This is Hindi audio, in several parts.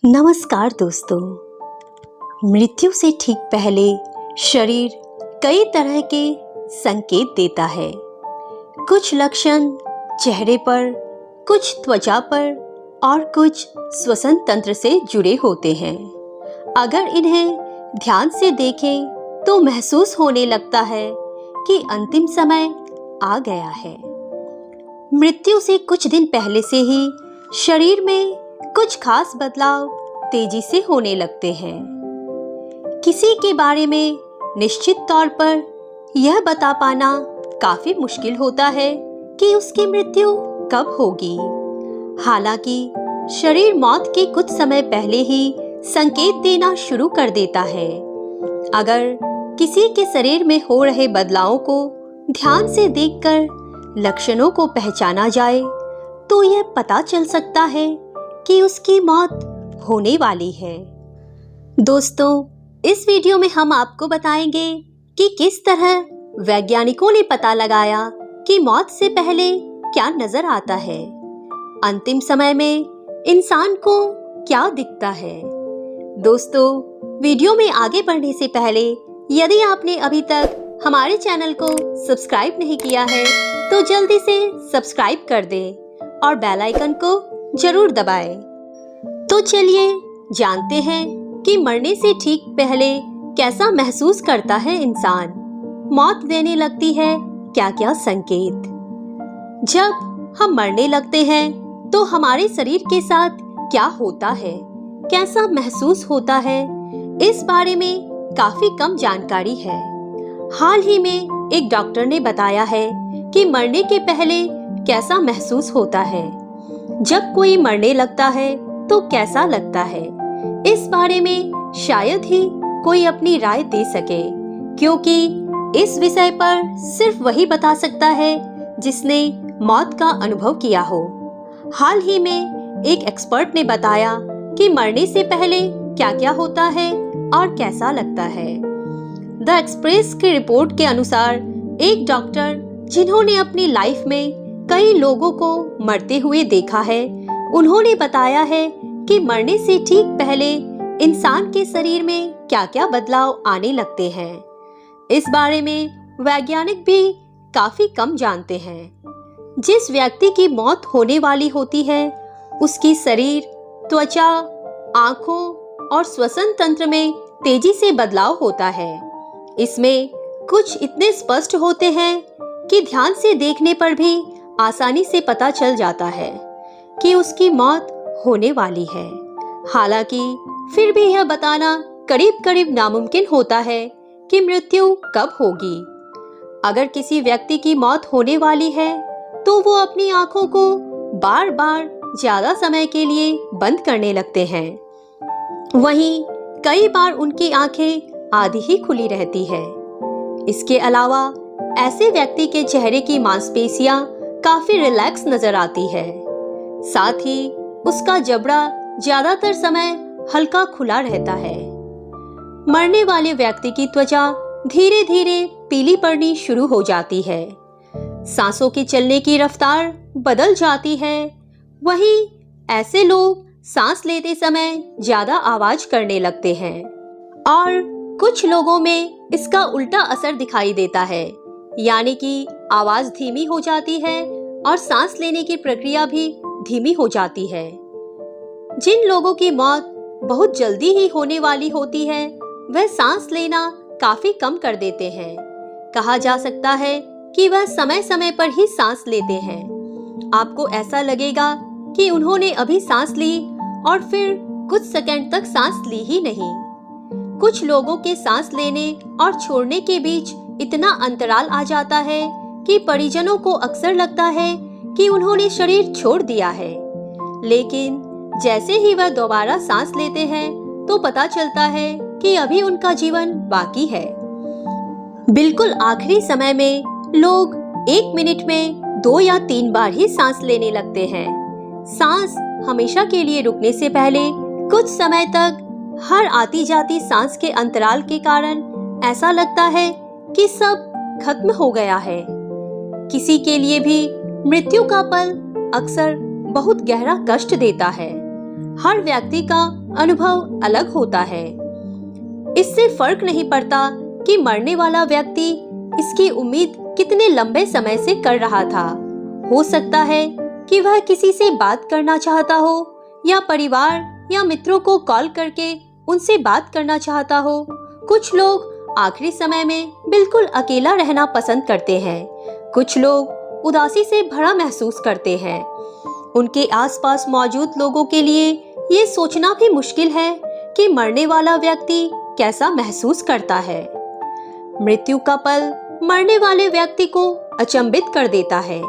नमस्कार दोस्तों। मृत्यु से ठीक पहले शरीर कई तरह के संकेत देता है। कुछ लक्षण चेहरे पर, कुछ त्वचा पर और कुछ श्वसन तंत्र से जुड़े होते हैं। अगर इन्हें ध्यान से देखें तो महसूस होने लगता है कि अंतिम समय आ गया है। मृत्यु से कुछ दिन पहले से ही शरीर में कुछ खास बदलाव तेजी से होने लगते हैं। किसी के बारे में निश्चित तौर पर यह बता पाना काफी मुश्किल होता है कि उसकी मृत्यु कब होगी। हालांकि शरीर मौत के कुछ समय पहले ही संकेत देना शुरू कर देता है। अगर किसी के शरीर में हो रहे बदलावों को ध्यान से देखकर लक्षणों को पहचाना जाए तो यह पता चल सकता है कि उसकी मौत होने वाली है। दोस्तों, इस वीडियो में हम आपको बताएंगे कि किस तरह वैज्ञानिकों ने पता लगाया कि मौत से पहले क्या नजर आता है। अंतिम समय में इंसान को क्या दिखता है। दोस्तों, वीडियो में आगे बढ़ने से पहले यदि आपने अभी तक हमारे चैनल को सब्सक्राइब नहीं किया है तो जल्दी से सब्सक्राइब कर दें और बेल आइकन को जरूर दबाएं। तो चलिए जानते हैं कि मरने से ठीक पहले कैसा महसूस करता है इंसान। मौत देने लगती है क्या क्या संकेत। जब हम मरने लगते हैं तो हमारे शरीर के साथ क्या होता है, कैसा महसूस होता है, इस बारे में काफी कम जानकारी है। हाल ही में एक डॉक्टर ने बताया है कि मरने के पहले कैसा महसूस होता है। जब कोई मरने लगता है तो कैसा लगता है, इस बारे में शायद ही कोई अपनी राय दे सके, क्योंकि इस विषय पर सिर्फ वही बता सकता है जिसने मौत का अनुभव किया हो। हाल ही में एक एक्सपर्ट ने बताया कि मरने से पहले क्या-क्या होता है और कैसा लगता है। द एक्सप्रेस की रिपोर्ट के अनुसार एक डॉक्टर जिन्होंने अपनी लाइफ में कई लोगों को मरते हुए देखा है, उन्होंने बताया है कि मरने से ठीक पहले इंसान के शरीर में क्या-क्या बदलाव आने लगते हैं। इस बारे में वैज्ञानिक भी काफी कम जानते हैं। जिस व्यक्ति की मौत होने वाली होती है, उसकी शरीर, त्वचा, आंखों और श्वसन तंत्र में तेजी से बदलाव होता है। इसमें कुछ इतने स्पष्ट होते हैं कि ध्यान से देखने पर भी आसानी से पता चल जाता है कि उसकी मौत होने वाली है। हालांकि फिर भी यह बताना करीब-करीब नामुमकिन होता है कि मृत्यु कब होगी। अगर किसी व्यक्ति की मौत होने वाली है तो वो अपनी आंखों को बार-बार ज्यादा समय के लिए बंद करने लगते हैं। वहीं कई बार उनकी आंखें आधी ही खुली रहती है। इसके अलावा ऐसे व्यक्ति के चेहरे की मांसपेशियां काफी रिलैक्स नजर आती है। साथ ही उसका जबड़ा ज्यादातर समय हल्का खुला रहता है। मरने वाले व्यक्ति की त्वचा धीरे धीरे पीली पड़नी शुरू हो जाती है। सांसों की चलने की रफ्तार बदल जाती है। वहीं ऐसे लोग सांस लेते समय ज्यादा आवाज करने लगते हैं और कुछ लोगों में इसका उल्टा असर दिखाई देता है, यानी कि आवाज धीमी हो जाती है और सांस लेने की प्रक्रिया भी धीमी हो जाती है। जिन लोगों की मौत बहुत जल्दी ही होने वाली होती है, वह सांस लेना काफी कम कर देते हैं। कहा जा सकता है कि वह समय समय पर ही सांस लेते हैं। आपको ऐसा लगेगा कि उन्होंने अभी सांस ली और फिर कुछ सेकंड तक सांस ली ही नहीं। कुछ लोगों के सांस लेने और छोड़ने के बीच इतना अंतराल आ जाता है कि परिजनों को अक्सर लगता है कि उन्होंने शरीर छोड़ दिया है, लेकिन जैसे ही वह दोबारा सांस लेते हैं तो पता चलता है कि अभी उनका जीवन बाकी है। बिल्कुल आखिरी समय में लोग 1 मिनट में 2 या 3 बार ही सांस लेने लगते हैं। सांस हमेशा के लिए रुकने से पहले कुछ समय तक हर आती जाती सांस के अंतराल के कारण ऐसा लगता है कि सब खत्म हो गया है। किसी के लिए भी मृत्यु का पल अक्सर बहुत गहरा कष्ट देता है। हर व्यक्ति का अनुभव अलग होता है। इससे फर्क नहीं पड़ता कि मरने वाला व्यक्ति इसकी उम्मीद कितने लंबे समय से कर रहा था। हो सकता है कि वह किसी से बात करना चाहता हो या परिवार या मित्रों को कॉल करके उनसे बात करना चाहता हो। कुछ लोग आखिरी समय में बिल्कुल अकेला रहना पसंद करते हैं। कुछ लोग उदासी से भरा महसूस करते हैं। उनके आसपास मौजूद लोगों के लिए ये सोचना भी मुश्किल है कि मरने वाला व्यक्ति कैसा महसूस करता है। मृत्यु का पल मरने वाले व्यक्ति को अचंभित कर देता है।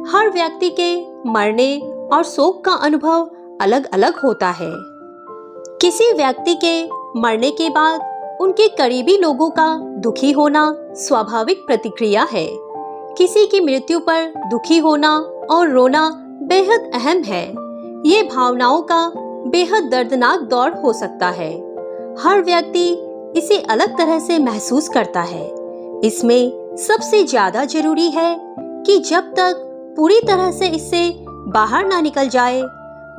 हर व्यक्ति के मरने और शोक का अनुभव अलग अलग होता है। किसी व्यक्ति के मरने के बाद उनके करीबी लोगों का दुखी होना स्वाभाविक प्रतिक्रिया है। किसी की मृत्यु पर दुखी होना और रोना बेहद अहम है। ये भावनाओं का बेहद दर्दनाक दौर हो सकता है। हर व्यक्ति इसे अलग तरह से महसूस करता है। इसमें सबसे ज्यादा जरूरी है कि जब तक पूरी तरह से इससे बाहर ना निकल जाए,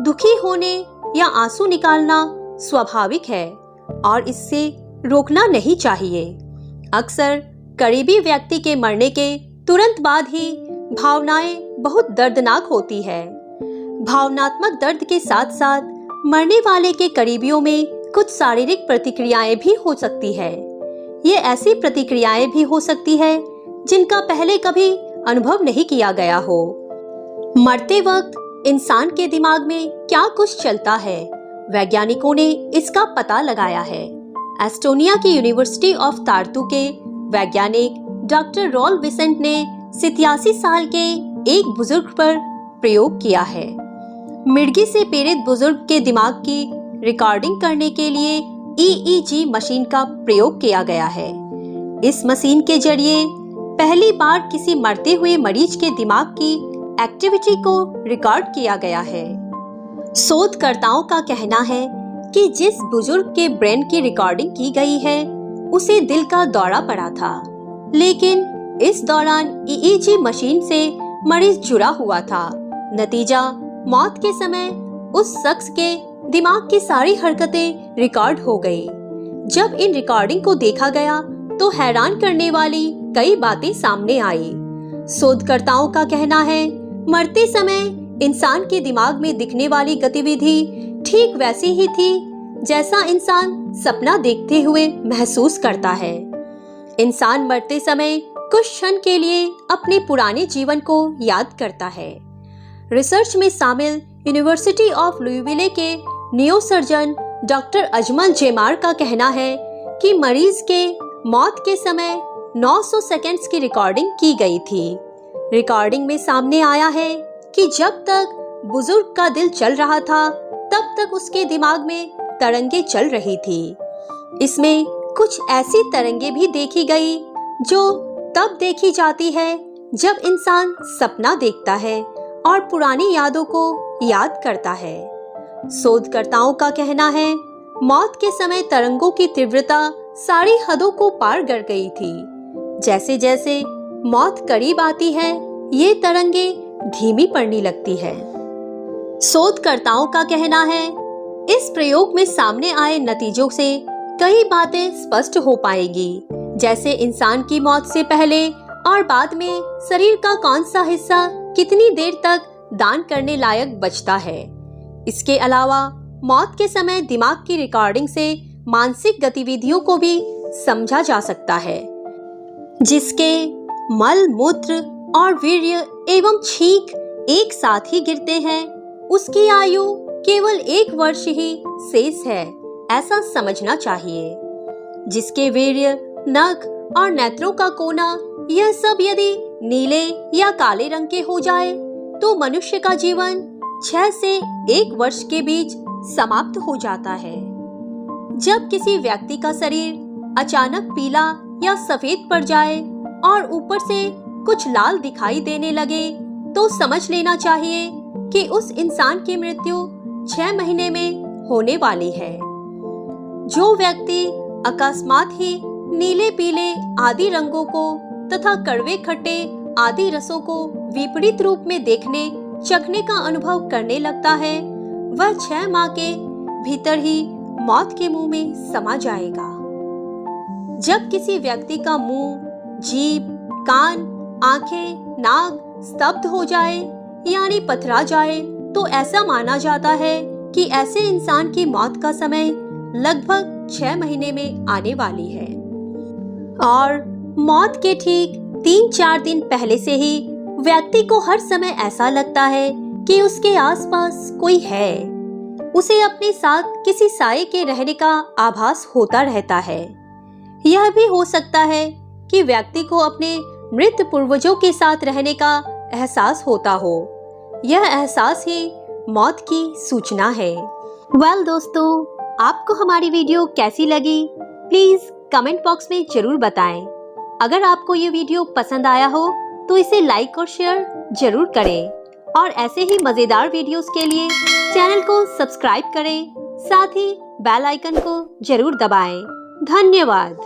दुखी होने या आंसू निकालना स्वाभाविक है और इससे रोकना नहीं चाहिए। अक्सर करीबी व्यक्ति के मरने के तुरंत बाद ही भावनाएं बहुत दर्दनाक होती है। भावनात्मक दर्द के साथ साथ मरने वाले के करीबियों में कुछ शारीरिक प्रतिक्रियाएं भी हो सकती है। ये ऐसी प्रतिक्रियाएं भी हो सकती है जिनका पहले कभी अनुभव नहीं किया गया हो। मरते वक्त इंसान के दिमाग में क्या कुछ चलता है, वैज्ञानिकों ने इसका पता लगाया है। एस्टोनिया की यूनिवर्सिटी ऑफ तार्तु के वैज्ञानिक डॉक्टर रॉल विसेंट ने 87 साल के एक बुजुर्ग पर प्रयोग किया है। मिर्गी से पीड़ित बुजुर्ग के दिमाग की रिकॉर्डिंग करने के लिए EEG मशीन का प्रयोग किया गया है। इस मशीन के जरिए पहली बार किसी मरते हुए मरीज के दिमाग की एक्टिविटी को रिकॉर्ड किया गया है। शोधकर्ताओं का कहना है कि जिस बुजुर्ग के ब्रेन की रिकॉर्डिंग की गई है उसे दिल का दौरा पड़ा था, लेकिन इस दौरान EEG मशीन से मरीज जुड़ा हुआ था। नतीजा, मौत के समय उस शख्स के दिमाग की सारी हरकतें रिकॉर्ड हो गई। जब इन रिकॉर्डिंग को देखा गया तो हैरान करने वाली कई बातें सामने आई। शोधकर्ताओं का कहना है, मरते समय इंसान के दिमाग में दिखने वाली गतिविधि ठीक वैसी ही थी जैसा इंसान सपना देखते हुए महसूस करता है। इंसान मरते समय कुछ क्षण के लिए अपने पुराने जीवन को याद करता है। रिसर्च में शामिल यूनिवर्सिटी ऑफ लुइविले के न्यूरोसर्जन डॉक्टर अजमल जेमार का कहना है कि मरीज के मौत के समय 900 सेकंड्स की रिकॉर्डिंग की गई थी। रिकॉर्डिंग में सामने आया है कि जब तक बुजुर्ग का दिल चल रहा था तब तक उसके दिमाग में तरंगे चल रही थी। इसमें कुछ ऐसी तरंगे भी देखी गई जो तब देखी जाती है जब इंसान सपना देखता है और पुरानी यादों को याद करता है। शोधकर्ताओं का कहना है, मौत के समय तरंगों की तीव्रता सारी हदों को पार कर गई थी। जैसे जैसे मौत करीब आती है, ये तरंगे धीमी पड़ने लगती है। शोधकर्ताओं का कहना है, इस प्रयोग में सामने आए नतीजों से कई बातें स्पष्ट हो पाएगी, जैसे इंसान की मौत से पहले और बाद में शरीर का कौन सा हिस्सा कितनी देर तक दान करने लायक बचता है। इसके अलावा मौत के समय दिमाग की रिकॉर्डिंग से मानसिक गतिविधियों को भी समझा जा सकता है, जिसके मल, मूत्र और वीर्य एवं छींक एक साथ ही गिरते हैं, उसकी आयु केवल 1 वर्ष ही शेष है, ऐसा समझना चाहिए। जिसके वीर्य, नख और नेत्रों का कोना, यह सब यदि नीले या काले रंग के हो जाए तो मनुष्य का जीवन 6 से 1 वर्ष के बीच समाप्त हो जाता है। जब किसी व्यक्ति का शरीर अचानक पीला या सफेद पड़ जाए और ऊपर से कुछ लाल दिखाई देने लगे तो समझ लेना चाहिए कि उस इंसान की मृत्यु 6 महीने में होने वाली है। जो व्यक्ति अकस्मात ही नीले, पीले आदि रंगों को तथा कड़वे, खट्टे आदि रसों को विपरीत रूप में देखने, चखने का अनुभव करने लगता है, वह 6 माह के भीतर ही मौत के मुंह में समा जाएगा। जब किसी व्यक्ति का मुंह, जीभ, कान, आंखें, नाक स्तब्ध हो जाए यानी पथरा जाए तो ऐसा माना जाता है कि ऐसे इंसान की मौत का समय लगभग 6 महीने में आने वाली है। और मौत के ठीक 3-4 दिन पहले से ही व्यक्ति को हर समय ऐसा लगता है कि उसके आसपास कोई है। उसे अपने साथ किसी साये के रहने का आभास होता रहता है। यह भी हो सकता है कि व्यक्ति को अपने मृत पूर्वजों के साथ रहने का एहसास होता हो। यह एहसास ही मौत की सूचना है। दोस्तों, आपको हमारी वीडियो कैसी लगी प्लीज कमेंट बॉक्स में जरूर बताएं। अगर आपको ये वीडियो पसंद आया हो तो इसे लाइक और शेयर जरूर करें और ऐसे ही मजेदार वीडियोस के लिए चैनल को सब्सक्राइब करें, साथ ही बेल आइकन को जरूर दबाएं। धन्यवाद।